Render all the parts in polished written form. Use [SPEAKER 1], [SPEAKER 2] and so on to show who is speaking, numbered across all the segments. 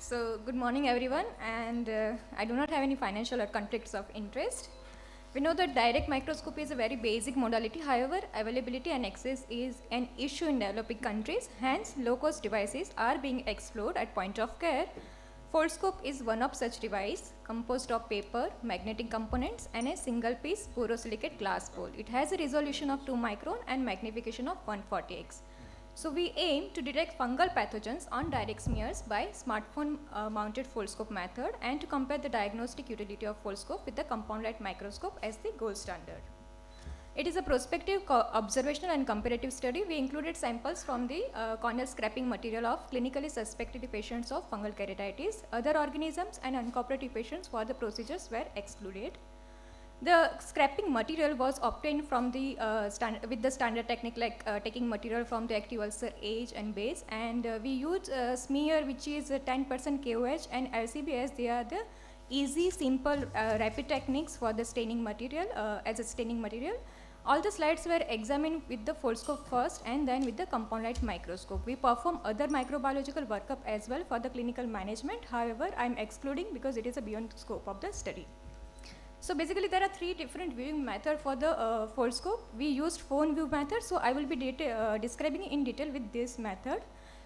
[SPEAKER 1] So good morning everyone, and I do not have any financial or conflicts of interest. We know that direct microscopy is a very basic modality. However, availability and access is an issue in developing countries. Hence, low-cost devices are being explored at point of care. Foldscope is one of such device composed of paper, magnetic components and a single-piece borosilicate glass bowl. It has a resolution of 2 micron and magnification of 140x. So we aim to detect fungal pathogens on direct smears by smartphone mounted foldscope method and to compare the diagnostic utility of foldscope with the compound light microscope as the gold standard. It is a prospective observational and comparative study. We included samples from the corneal scraping material of clinically suspected patients of fungal keratitis. Other organisms and uncooperative patients for the procedures were excluded. The scraping material was obtained from the with the standard technique like taking material from the active ulcer age and base, and we use smear which is 10% KOH and LCB as they are the easy, simple, rapid techniques for the staining material as a staining material. All the slides were examined with the foldscope first and then with the compound light microscope. We perform other microbiological workup as well for the clinical management. However, I am excluding because it is beyond the scope of the study. So basically there are 3 different viewing methods for the foldscope. We used phone view method, so I will be describing in detail with this method,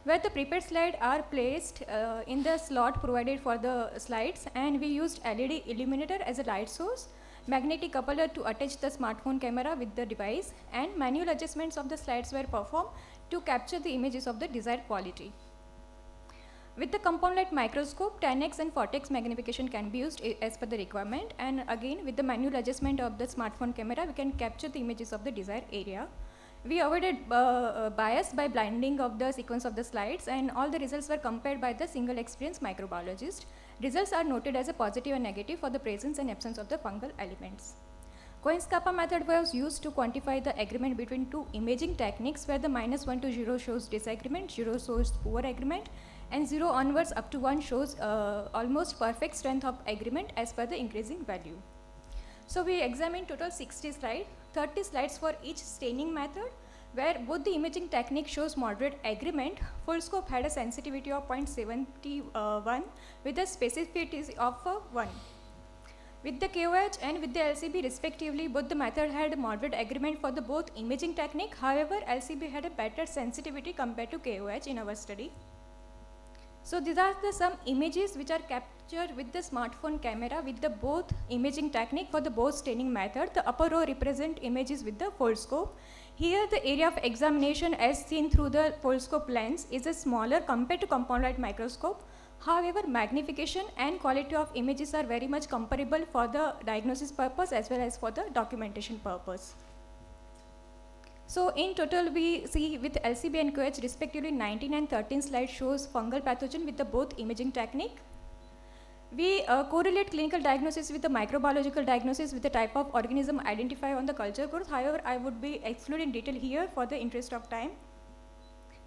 [SPEAKER 1] where the prepared slides are placed in the slot provided for the slides, and we used LED illuminator as a light source, magnetic coupler to attach the smartphone camera with the device, and manual adjustments of the slides were performed to capture the images of the desired quality. With the compound light microscope, 10x and 40x magnification can be used as per the requirement, and again with the manual adjustment of the smartphone camera we can capture the images of the desired area. We avoided bias by blinding of the sequence of the slides, and all the results were compared by the single experienced microbiologist. Results are noted as a positive and negative for the presence and absence of the fungal elements. Cohen's-Kappa method was used to quantify the agreement between 2 imaging techniques, where the -1 to 0 shows disagreement, 0 shows poor agreement, and 0 onwards up to 1 shows almost perfect strength of agreement as per the increasing value. So we examined total 60 slides, 30 slides for each staining method, where both the imaging technique shows moderate agreement. Foldscope had a sensitivity of 0.71 with a specificity of 1. With the KOH and with the LCB respectively, both the method had moderate agreement for the both imaging technique. However, LCB had a better sensitivity compared to KOH in our study. So these are some images which are captured with the smartphone camera with the both imaging technique for the both staining method. The upper row represent images with the foldscope. Here the area of examination as seen through the foldscope lens is smaller compared to compound light microscope. However, magnification and quality of images are very much comparable for the diagnosis purpose as well as for the documentation purpose. So in total we see with LCB and KOH respectively 19 and 13 slides shows fungal pathogen with the both imaging technique. We correlate clinical diagnosis with the microbiological diagnosis with the type of organism identified on the culture growth. However, I would be excluding detail here for the interest of time.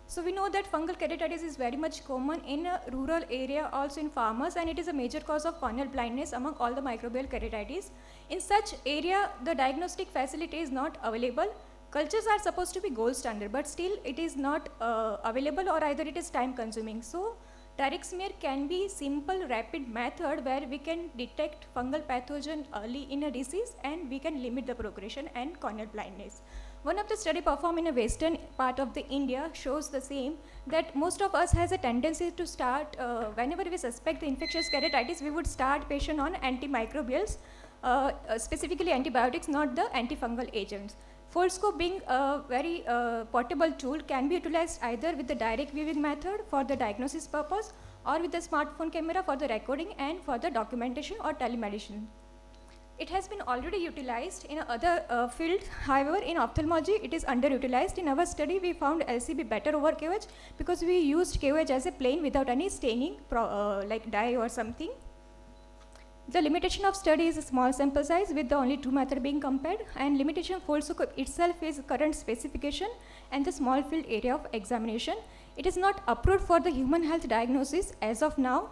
[SPEAKER 1] So we know that fungal keratitis is very much common in a rural area, also in farmers, and it is a major cause of corneal blindness among all the microbial keratitis. In such area, the diagnostic facility is not available. Cultures are supposed to be gold standard, but still it is not available, or either it is time consuming. So direct smear can be simple rapid method where we can detect fungal pathogen early in a disease and we can limit the progression and corneal blindness. One of the study performed in a western part of the India shows the same, that most of us has a tendency to start whenever we suspect the infectious keratitis, we would start patient on antimicrobials, specifically antibiotics, not the antifungal agents. Foldscope being a very portable tool can be utilized either with the direct viewing method for the diagnosis purpose or with the smartphone camera for the recording and for the documentation or telemedicine. It has been already utilized in other fields. However, in ophthalmology it is underutilized. In our study we found LCB better over KOH because we used KOH as a plain without any staining like dye or something. The limitation of study is a small sample size with the only 2 methods being compared, and limitation of foldscope itself is current specification and the small field area of examination. It is not approved for the human health diagnosis as of now,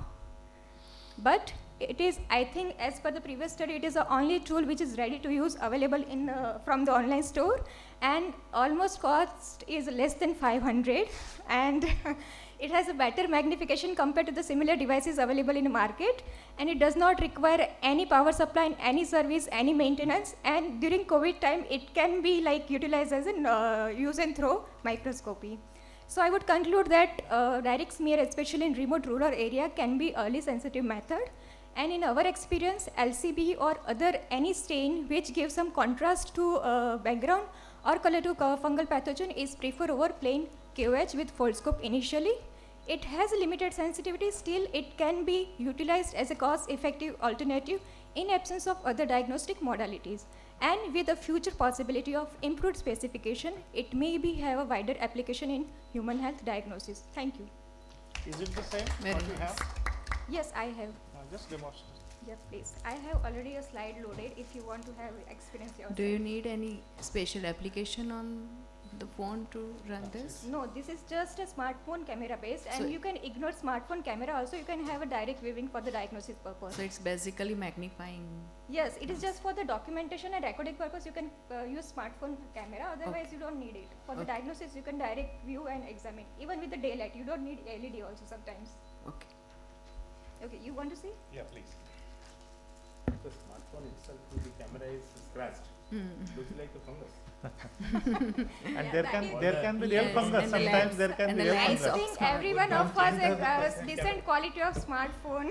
[SPEAKER 1] but it is, I think, as per the previous study, it is the only tool which is ready to use available in from the online store, and almost cost is less than 500, and It has a better magnification compared to the similar devices available in the market, and it does not require any power supply, any service, any maintenance. And during COVID time, it can be like utilized as a use and throw microscopy. So I would conclude that direct smear, especially in remote rural area, can be early sensitive method. And in our experience, LCB or other any stain which gives some contrast to background or color to fungal pathogen is preferred over plain KOH with foldscope initially. It has limited sensitivity, still it can be utilized as a cost-effective alternative in absence of other diagnostic modalities. And with the future possibility of improved specification, it may be have a wider application in human health diagnosis. Thank you.
[SPEAKER 2] Is it the same
[SPEAKER 3] Very
[SPEAKER 2] what you
[SPEAKER 3] nice.
[SPEAKER 2] have?
[SPEAKER 1] Yes, I have.
[SPEAKER 2] Just demonstrate.
[SPEAKER 1] Yes, please. I have already a slide loaded if you want to have experience yourself.
[SPEAKER 3] Do you need any special application on the phone to run this?
[SPEAKER 1] No, this is just a smartphone camera based, and
[SPEAKER 3] So
[SPEAKER 1] you can ignore smartphone camera also. You can have a direct viewing for the diagnosis purpose.
[SPEAKER 3] So it's basically magnifying.
[SPEAKER 1] Yes, it is just for the documentation and recording purpose. You can use smartphone camera. Otherwise, you don't need it. For the
[SPEAKER 3] Okay.
[SPEAKER 1] diagnosis, you can direct view and examine. Even with the daylight, you don't need LED also sometimes.
[SPEAKER 3] Okay.
[SPEAKER 1] Okay, you want to see?
[SPEAKER 2] Yeah, please. The smartphone itself, the camera is scratched. Looks like a fungus. And
[SPEAKER 1] Yeah,
[SPEAKER 2] there
[SPEAKER 1] that
[SPEAKER 2] can
[SPEAKER 1] is-
[SPEAKER 2] there can be real
[SPEAKER 3] Yes,
[SPEAKER 2] fungus.
[SPEAKER 3] and the
[SPEAKER 2] Sometimes
[SPEAKER 3] lens-
[SPEAKER 2] there can
[SPEAKER 3] and
[SPEAKER 2] be
[SPEAKER 3] the
[SPEAKER 2] real
[SPEAKER 3] lens
[SPEAKER 1] I
[SPEAKER 3] of
[SPEAKER 2] fungus.
[SPEAKER 1] think
[SPEAKER 3] smart-
[SPEAKER 1] everyone
[SPEAKER 2] Don't
[SPEAKER 1] of us
[SPEAKER 2] change
[SPEAKER 1] has
[SPEAKER 2] the
[SPEAKER 1] decent quality of smartphone.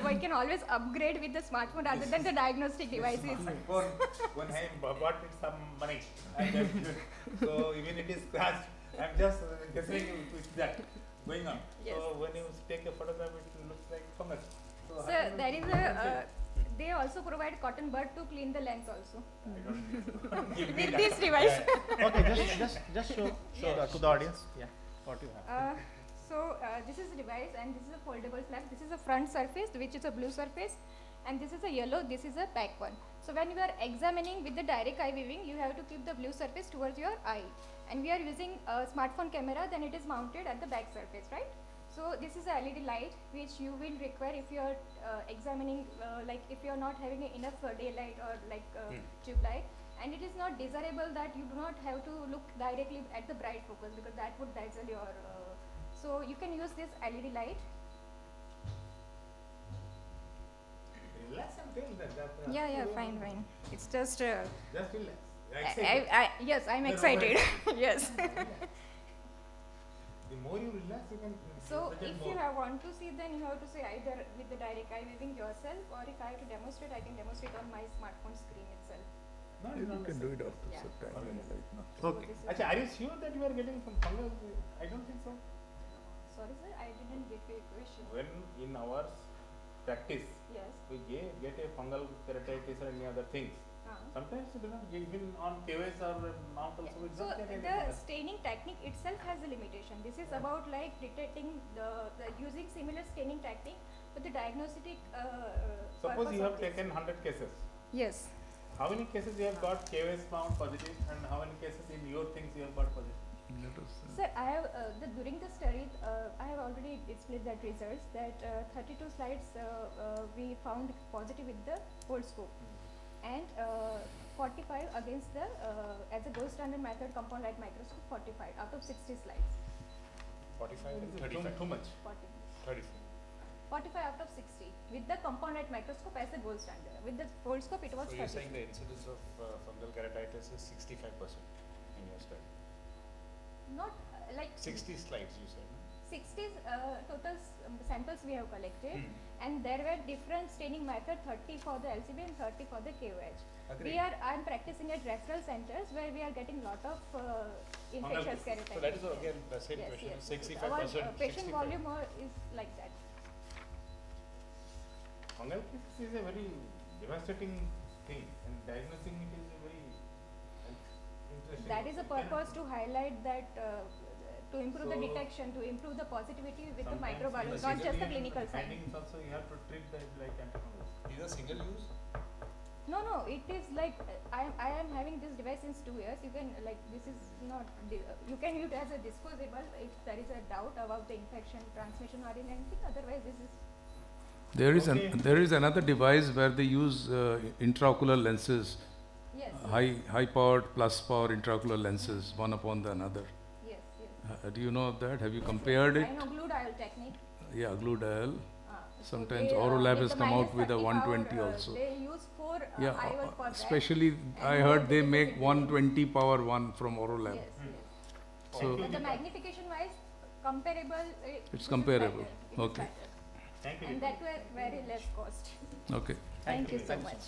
[SPEAKER 1] We can always upgrade with the smartphone rather than the diagnostic devices.
[SPEAKER 2] Phone, when I bought it some money, and then, so even it is scratched, I'm just guessing with that going on.
[SPEAKER 1] Yes.
[SPEAKER 2] So when you take a photograph, it looks like fungus. So
[SPEAKER 1] So
[SPEAKER 2] how can
[SPEAKER 1] there
[SPEAKER 2] you
[SPEAKER 1] is a, they also provide cotton bud to clean the lens also.
[SPEAKER 2] I don't give me
[SPEAKER 1] With
[SPEAKER 2] that.
[SPEAKER 1] this device.
[SPEAKER 2] Okay, just show to the audience. Yeah, what you have.
[SPEAKER 1] This is a device and this is a foldable flap. This is a front surface which is a blue surface, and this is a yellow, this is a back one. So when you are examining with the direct eye viewing, you have to keep the blue surface towards your eye. And we are using a smartphone camera, then it is mounted at the back surface, right? So this is a LED light which you will require if you are examining, like if you are not having enough daylight or like tube light. And it is not desirable that you do not have to look directly at the bright focus because that would dazzle your. So you can use this LED light.
[SPEAKER 2] Relax and tell that.
[SPEAKER 1] Yeah, fine. It's just.
[SPEAKER 2] Just relax.
[SPEAKER 1] Yes, I'm
[SPEAKER 2] No, no,
[SPEAKER 1] excited. Yes.
[SPEAKER 2] The more you relax, you can.
[SPEAKER 1] So
[SPEAKER 2] present
[SPEAKER 1] if
[SPEAKER 2] more.
[SPEAKER 1] you want to see, then you have to see either with the direct eye viewing yourself, or if I have to demonstrate, I can demonstrate on my smartphone screen itself.
[SPEAKER 2] No,
[SPEAKER 4] You
[SPEAKER 2] it's not
[SPEAKER 4] can do it
[SPEAKER 2] necessary.
[SPEAKER 4] after
[SPEAKER 1] Yeah.
[SPEAKER 4] some time.
[SPEAKER 2] Okay.
[SPEAKER 4] Like, no.
[SPEAKER 1] So
[SPEAKER 2] Okay.
[SPEAKER 1] this is-
[SPEAKER 2] Achha, are you sure that you are getting some fungal? I don't think so.
[SPEAKER 1] Sorry, sir, I didn't get your question.
[SPEAKER 2] When in our practice,
[SPEAKER 1] Yes.
[SPEAKER 2] we get a fungal keratitis or any other things. Sometimes it doesn't give even on KOS or mount also.
[SPEAKER 1] Yeah.
[SPEAKER 2] It's
[SPEAKER 1] So
[SPEAKER 2] not get
[SPEAKER 1] the
[SPEAKER 2] anything.
[SPEAKER 1] staining technique itself has a limitation. This is about like detecting the using similar staining technique, but the diagnostic.
[SPEAKER 2] Suppose
[SPEAKER 1] purpose
[SPEAKER 2] you
[SPEAKER 1] of
[SPEAKER 2] have
[SPEAKER 1] this.
[SPEAKER 2] taken 100 cases.
[SPEAKER 1] Yes.
[SPEAKER 2] How many cases you have got KOS mount positive, and how many cases in your things you have got positive?
[SPEAKER 4] Let us,
[SPEAKER 1] Sir, I have during the study, I have already displayed that results. That 32 slides we found positive with the foldscope, and 45 against the as a gold standard method compound light microscope. 45 out of 60 slides.
[SPEAKER 5] 45 and
[SPEAKER 2] Too
[SPEAKER 5] 35.
[SPEAKER 2] much.
[SPEAKER 1] 40.
[SPEAKER 5] 34.
[SPEAKER 1] 45 out of 60 with the compound light microscope as a gold standard. With the foldscope, it was
[SPEAKER 5] So you're
[SPEAKER 1] 30.
[SPEAKER 5] saying the incidence of fungal keratitis is 65% in your study?
[SPEAKER 1] Not like
[SPEAKER 5] 60 slides you said, no?
[SPEAKER 1] 60 total samples we have collected, and there were different staining method, 30 for the LCB and 30 for the KOH.
[SPEAKER 5] Agreed.
[SPEAKER 1] I am practicing at referral centers where we are getting lot of infectious
[SPEAKER 2] cases.
[SPEAKER 1] keratitis.
[SPEAKER 5] So that is again the same
[SPEAKER 1] Yes,
[SPEAKER 5] question,
[SPEAKER 1] yes.
[SPEAKER 5] 65%.
[SPEAKER 1] Our patient
[SPEAKER 5] 65.
[SPEAKER 1] volume is like that.
[SPEAKER 2] Fungal cases is a very devastating thing, and diagnosing it is a very interesting.
[SPEAKER 1] That is the purpose to highlight that to improve the
[SPEAKER 2] So,
[SPEAKER 1] detection, to improve the positivity with the
[SPEAKER 2] Sometimes
[SPEAKER 1] microbiology,
[SPEAKER 2] in
[SPEAKER 1] not just the
[SPEAKER 2] in
[SPEAKER 1] clinical side.
[SPEAKER 2] findings also you have to treat that like antifungal.
[SPEAKER 5] These are single use?
[SPEAKER 1] No, it is like I am having this device since 2 years. You can like this is not you can use it as a disposable if there is a doubt about the infection, transmission or in anything. Otherwise, this is
[SPEAKER 2] Okay.
[SPEAKER 4] there is another device where they use intraocular lenses,
[SPEAKER 1] yes,
[SPEAKER 4] high powered plus power intraocular lenses, one upon the another.
[SPEAKER 1] yes.
[SPEAKER 4] Do you know of that? Have you compared it?
[SPEAKER 1] I know glue dial technique.
[SPEAKER 4] Yeah, glue dial.
[SPEAKER 1] So
[SPEAKER 4] Sometimes
[SPEAKER 1] they,
[SPEAKER 4] Orolab
[SPEAKER 1] with
[SPEAKER 4] has
[SPEAKER 1] the
[SPEAKER 4] come out with a
[SPEAKER 1] -30 power,
[SPEAKER 4] 120 also.
[SPEAKER 1] They use 4
[SPEAKER 4] Yeah,
[SPEAKER 1] IOC for that.
[SPEAKER 4] especially I
[SPEAKER 1] And
[SPEAKER 4] heard they
[SPEAKER 1] they
[SPEAKER 4] make
[SPEAKER 1] typically-
[SPEAKER 4] 120 power one from Orolab.
[SPEAKER 1] Yes, yes.
[SPEAKER 4] So
[SPEAKER 1] But the magnification wise, comparable.
[SPEAKER 4] it's
[SPEAKER 1] this is
[SPEAKER 4] comparable.
[SPEAKER 1] better. It is
[SPEAKER 4] Okay.
[SPEAKER 1] better.
[SPEAKER 2] Thank you.
[SPEAKER 1] And that were very less cost.
[SPEAKER 4] Okay.
[SPEAKER 1] Thank you so
[SPEAKER 2] Thank you.
[SPEAKER 1] much.